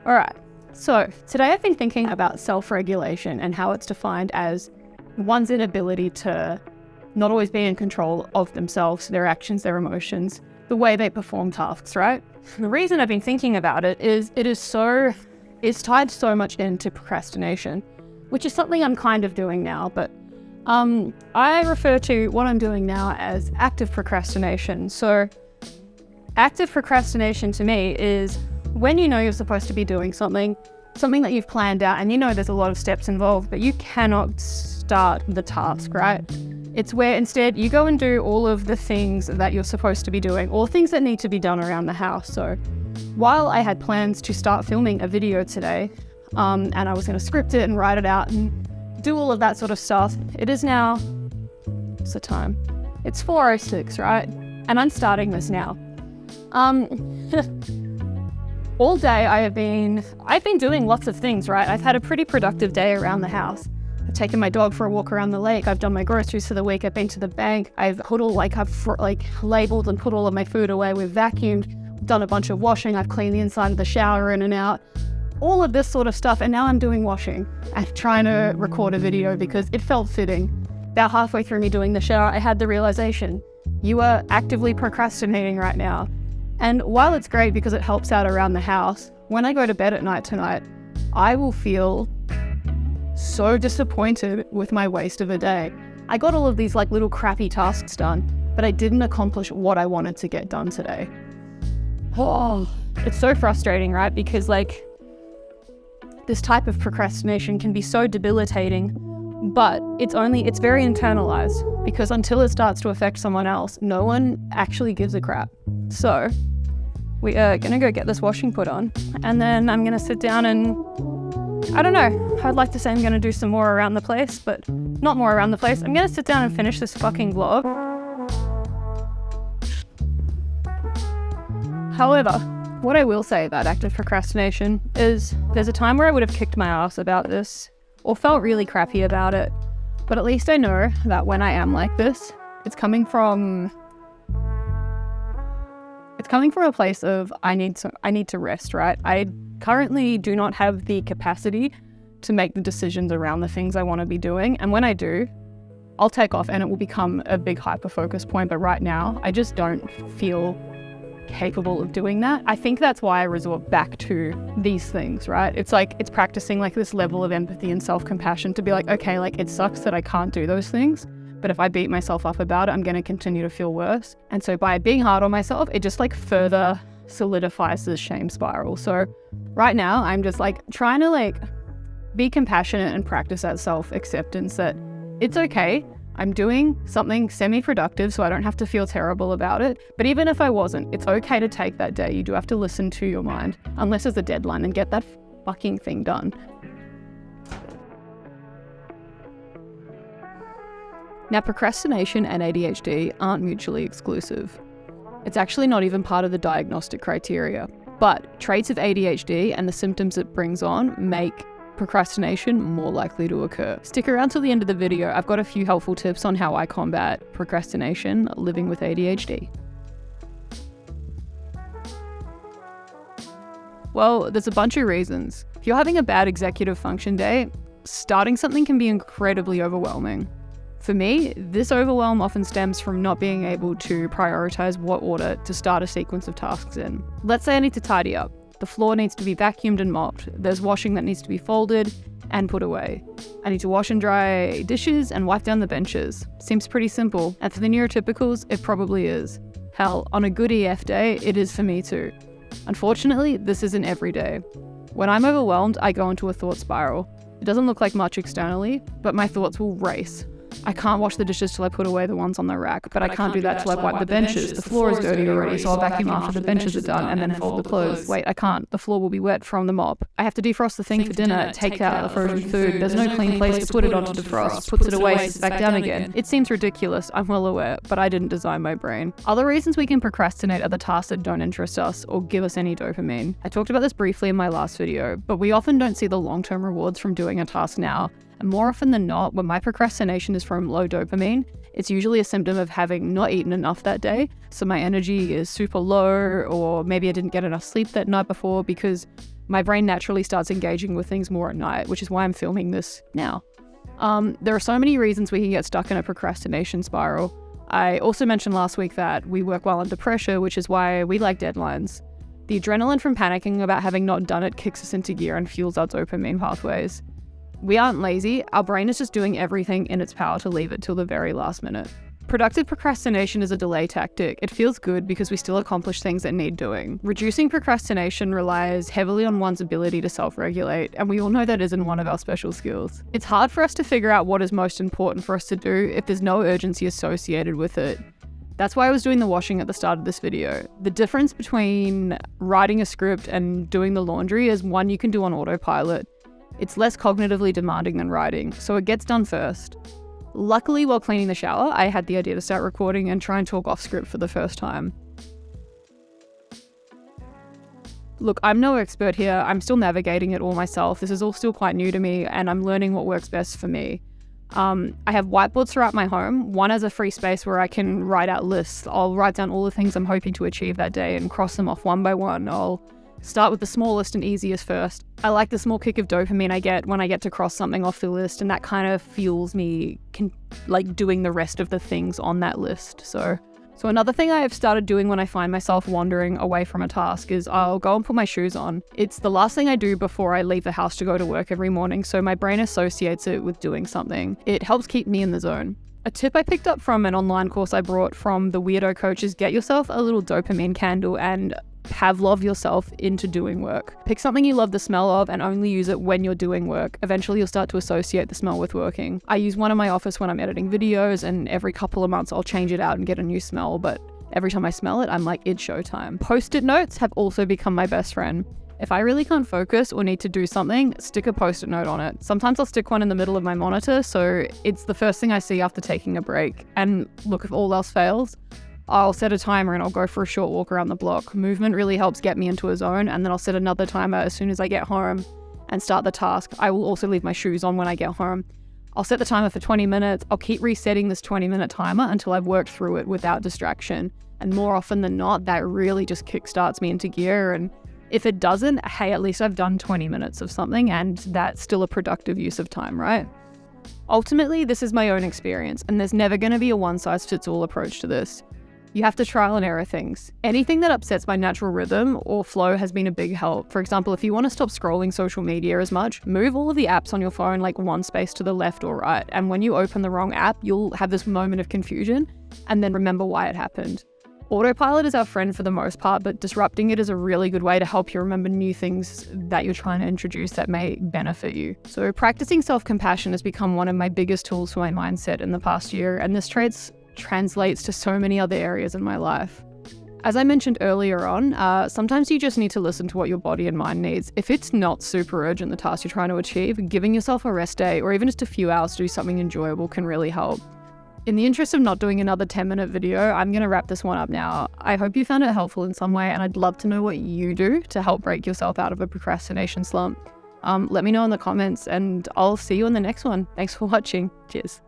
All right, so today I've been thinking about self-regulation and how it's defined as one's inability to not always be in control of themselves, their actions, their emotions, the way they perform tasks, right? The reason I've been thinking about it is it's tied so much into procrastination, which is something I'm kind of doing now, but I refer to what I'm doing now as active procrastination. So active procrastination to me is when you know you're supposed to be doing something that you've planned out and you know there's a lot of steps involved, but you cannot start the task, right? It's where instead you go and do all of the things that you're supposed to be doing, or things that need to be done around the house. So while I had plans to start filming a video today, and I was going to script it and write it out and do all of that sort of stuff, it is now, what's the time? It's 4:06, right? And I'm starting this now. All day I've been doing lots of things, right? I've had a pretty productive day around the house. I've taken my dog for a walk around the lake. I've done my groceries for the week. I've been to the bank. I've labeled and put all of my food away. We've vacuumed, done a bunch of washing. I've cleaned the inside of the shower in and out. All of this sort of stuff. And now I'm doing washing and trying to record a video because it felt fitting. About halfway through me doing the shower, I had the realization, you are actively procrastinating right now. And while it's great because it helps out around the house, when I go to bed at night tonight, I will feel so disappointed with my waste of a day. I got all of these little crappy tasks done, but I didn't accomplish what I wanted to get done today. Oh, it's so frustrating, right? Because this type of procrastination can be so debilitating, but it's very internalized, because until it starts to affect someone else, no one actually gives a crap. So we are gonna go get this washing put on, and then I'm gonna sit down and, I don't know, I'd like to say I'm gonna do some more around the place, but not more around the place. I'm gonna sit down and finish this fucking vlog. However, what I will say about active procrastination is there's a time where I would have kicked my ass about this or felt really crappy about it, but at least I know that when I am like this, it's coming from a place of I need to rest, right? I currently do not have the capacity to make the decisions around the things I want to be doing, and when I do, I'll take off and it will become a big hyper focus point, but right now I just don't feel capable of doing that. I think that's why I resort back to these things, right? It's practicing this level of empathy and self-compassion to be okay, it sucks that I can't do those things, but if I beat myself up about it, I'm going to continue to feel worse. And so by being hard on myself, it just further solidifies this shame spiral. So right now I'm just trying to be compassionate and practice that self-acceptance that it's okay. I'm doing something semi-productive, so I don't have to feel terrible about it. But even if I wasn't, it's okay to take that day. You do have to listen to your mind, unless there's a deadline, and get that fucking thing done. Now, procrastination and ADHD aren't mutually exclusive. It's actually not even part of the diagnostic criteria. But traits of ADHD and the symptoms it brings on make procrastination more likely to occur. Stick around till the end of the video. I've got a few helpful tips on how I combat procrastination living with ADHD. Well, there's a bunch of reasons. If you're having a bad executive function day, starting something can be incredibly overwhelming. For me, this overwhelm often stems from not being able to prioritize what order to start a sequence of tasks in. Let's say I need to tidy up. The floor needs to be vacuumed and mopped. There's washing that needs to be folded and put away. I need to wash and dry dishes and wipe down the benches. Seems pretty simple, and for the neurotypicals, it probably is. Hell, on a good EF day, it is for me too. Unfortunately, this isn't every day. When I'm overwhelmed, I go into a thought spiral. It doesn't look like much externally, but my thoughts will race. I can't wash the dishes till I put away the ones on the rack, but I can't do that till I wipe the benches. The floor is dirty already, so I'll vacuum after the benches are done and then fold the clothes. Wait, I can't. The floor will be wet from the mop. I have to defrost the thing for dinner, take out the frozen food. There's no clean place to put it on to defrost. Puts it away, sits back down again. It seems ridiculous, I'm well aware, but I didn't design my brain. Other reasons we can procrastinate are the tasks that don't interest us or give us any dopamine. I talked about this briefly in my last video, but we often don't see the long-term rewards from doing a task now. And more often than not, when my procrastination is from low dopamine, it's usually a symptom of having not eaten enough that day. So my energy is super low, or maybe I didn't get enough sleep that night before, because my brain naturally starts engaging with things more at night, which is why I'm filming this now. There are so many reasons we can get stuck in a procrastination spiral. I also mentioned last week that we work well under pressure, which is why we like deadlines. The adrenaline from panicking about having not done it kicks us into gear and fuels our dopamine pathways. We aren't lazy, our brain is just doing everything in its power to leave it till the very last minute. Productive procrastination is a delay tactic. It feels good because we still accomplish things that need doing. Reducing procrastination relies heavily on one's ability to self-regulate, and we all know that isn't one of our special skills. It's hard for us to figure out what is most important for us to do if there's no urgency associated with it. That's why I was doing the washing at the start of this video. The difference between writing a script and doing the laundry is one you can do on autopilot. It's less cognitively demanding than writing, so it gets done first. Luckily, while cleaning the shower, I had the idea to start recording and try and talk off script for the first time. Look, I'm no expert here. I'm still navigating it all myself. This is all still quite new to me, and I'm learning what works best for me. I have whiteboards throughout my home. One has a free space where I can write out lists. I'll write down all the things I'm hoping to achieve that day and cross them off one by one. I'll start with the smallest and easiest first. I like the small kick of dopamine I get when I get to cross something off the list, and that kind of fuels me doing the rest of the things on that list. So another thing I have started doing when I find myself wandering away from a task is I'll go and put my shoes on. It's the last thing I do before I leave the house to go to work every morning, so my brain associates it with doing something. It helps keep me in the zone. A tip I picked up from an online course I brought from the Weirdo Coach is get yourself a little dopamine candle and Pavlov yourself into doing work. Pick something you love the smell of and only use it when you're doing work. Eventually you'll start to associate the smell with working. I use one in my office when I'm editing videos, and every couple of months I'll change it out and get a new smell, but every time I smell it, I'm like, it's showtime. Post-it notes have also become my best friend. If I really can't focus or need to do something, stick a post-it note on it. Sometimes I'll stick one in the middle of my monitor, so it's the first thing I see after taking a break. And look, if all else fails, I'll set a timer and I'll go for a short walk around the block. Movement really helps get me into a zone, and then I'll set another timer as soon as I get home and start the task. I will also leave my shoes on when I get home. I'll set the timer for 20 minutes. I'll keep resetting this 20-minute timer until I've worked through it without distraction. And more often than not, that really just kickstarts me into gear. And if it doesn't, hey, at least I've done 20 minutes of something, and that's still a productive use of time, right? Ultimately, this is my own experience, and there's never going to be a one-size-fits-all approach to this. You have to trial and error things. Anything that upsets my natural rhythm or flow has been a big help. For example, if you want to stop scrolling social media as much, move all of the apps on your phone like one space to the left or right. And when you open the wrong app, you'll have this moment of confusion and then remember why it happened. Autopilot is our friend for the most part, but disrupting it is a really good way to help you remember new things that you're trying to introduce that may benefit you. So practicing self-compassion has become one of my biggest tools for my mindset in the past year, and this translates to so many other areas in my life. As I mentioned earlier on, sometimes you just need to listen to what your body and mind needs. If it's not super urgent, the task you're trying to achieve, giving yourself a rest day or even just a few hours to do something enjoyable can really help. In the interest of not doing another 10-minute video, I'm going to wrap this one up now. I hope you found it helpful in some way, and I'd love to know what you do to help break yourself out of a procrastination slump. Let me know in the comments, and I'll see you in the next one. Thanks for watching. Cheers.